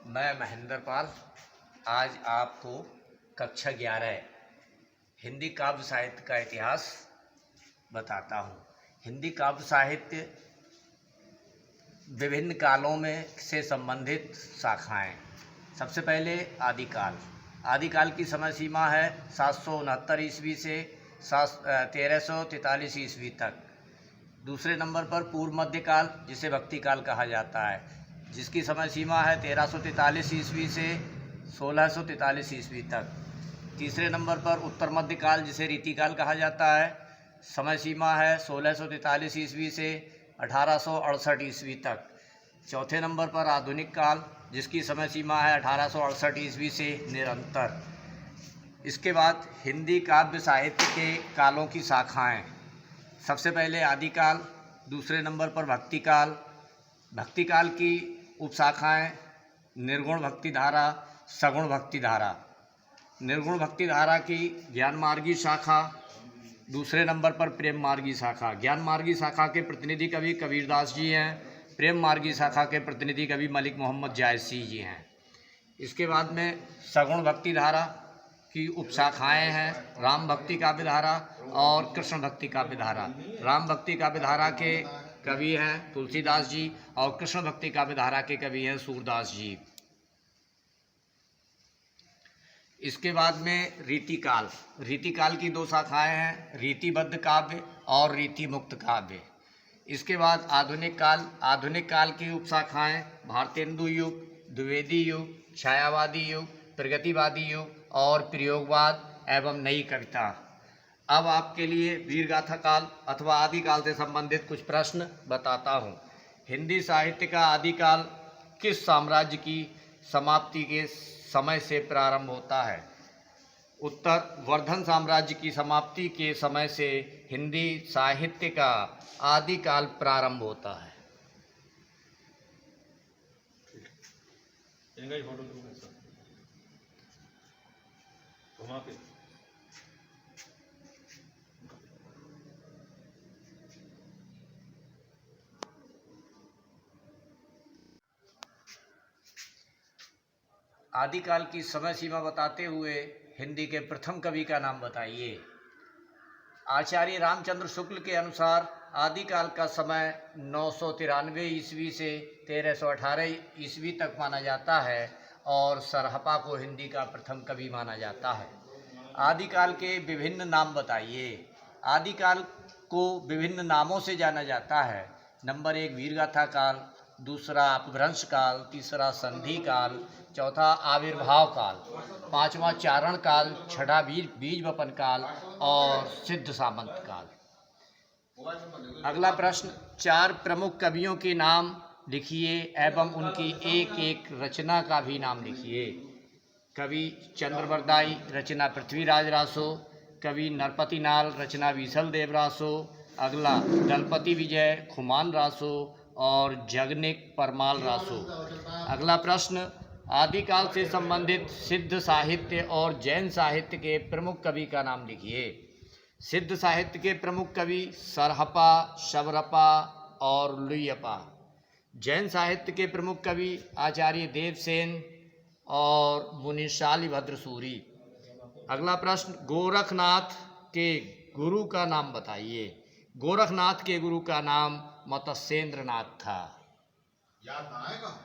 मैं महेंद्र पाल आज आपको कक्षा 11 हिंदी काव्य साहित्य का इतिहास बताता हूँ। हिंदी काव्य साहित्य विभिन्न कालों में से संबंधित शाखाएं। सबसे पहले आदिकाल। आदिकाल की समय सीमा है 769 ईस्वी से 1343 ईस्वी तक। दूसरे नंबर पर पूर्व मध्यकाल, जिसे भक्ति काल कहा जाता है, जिसकी समय सीमा है 1343 ईस्वी से 1643 ईस्वी तक। तीसरे नंबर पर उत्तर मध्यकाल, जिसे रीतिकाल कहा जाता है, समय सीमा है 1643 ईस्वी से 1868 ईस्वी तक। चौथे नंबर पर आधुनिक काल, जिसकी समय सीमा है 1868 ईस्वी से निरंतर। इसके बाद हिंदी काव्य साहित्य के कालों की शाखाएं। सबसे पहले आदिकाल, दूसरे नंबर पर भक्ति काल। भक्ति काल की उपशाखाएं निर्गुण भक्ति धारा, सगुण भक्ति धारा। निर्गुण भक्ति धारा की ज्ञान मार्गी शाखा, दूसरे नंबर पर प्रेम मार्गी शाखा। ज्ञान मार्गी शाखा के प्रतिनिधि कवि कबीरदास जी हैं। प्रेम मार्गी शाखा के प्रतिनिधि कवि मलिक मोहम्मद जायसी जी हैं। इसके बाद में सगुण भक्ति धारा की उपशाखाएं हैं राम भक्ति काव्य धारा और कृष्ण भक्ति काव्य धारा। राम भक्ति काव्य धारा के कवि हैं तुलसीदास जी और कृष्ण भक्ति काव्य धारा के कवि हैं सूरदास जी। इसके बाद में रीतिकाल। रीतिकाल की दो शाखाएं हैं, रीतिबद्ध काव्य और रीति मुक्त काव्य। इसके बाद आधुनिक काल। आधुनिक काल की उपशाखाएं भारतेंदु युग, द्विवेदी युग, छायावादी युग, प्रगतिवादी युग और प्रयोगवाद एवं नई कविता। अब आपके लिए वीरगाथा काल अथवा आदिकाल से संबंधित कुछ प्रश्न बताता हूँ। हिंदी साहित्य का आदिकाल किस साम्राज्य की समाप्ति के समय से प्रारंभ होता है? उत्तर, वर्धन साम्राज्य की समाप्ति के समय से हिंदी साहित्य का आदिकाल प्रारंभ होता है। आदिकाल की समय सीमा बताते हुए हिंदी के प्रथम कवि का नाम बताइए। आचार्य रामचंद्र शुक्ल के अनुसार आदिकाल का समय 993 ईस्वी से 1318 ईस्वी तक माना जाता है और सरहपा को हिंदी का प्रथम कवि माना जाता है। आदिकाल के विभिन्न नाम बताइए। आदिकाल को विभिन्न नामों से जाना जाता है। नंबर 1 वीरगाथा काल, दूसरा अपभ्रंश काल, तीसरा संधि काल, चौथा आविर्भाव काल, पांचवा चारण काल, छठा बीज वपन काल और सिद्ध सामंत काल। अगला प्रश्न, 4 प्रमुख कवियों के नाम लिखिए एवं उनकी एक एक रचना का भी नाम लिखिए। कवि चंद्रवरदाई, रचना पृथ्वीराज रासो। कवि नरपति नाल, रचना विसल देव रासो। अगला दलपति विजय, खुमान रासो और जगनिक परमाल रासो। अगला प्रश्न, आदिकाल से संबंधित सिद्ध साहित्य और जैन साहित्य के प्रमुख कवि का नाम लिखिए। सिद्ध साहित्य के प्रमुख कवि सरहपा, शबरपा और लुयपा। जैन साहित्य के प्रमुख कवि आचार्य देवसेन और मुनिशाली भद्रसूरी। अगला प्रश्न, गोरखनाथ के गुरु का नाम बताइए। गोरखनाथ के गुरु का नाम मत्स्येंद्र नाथ था। याद आएगा?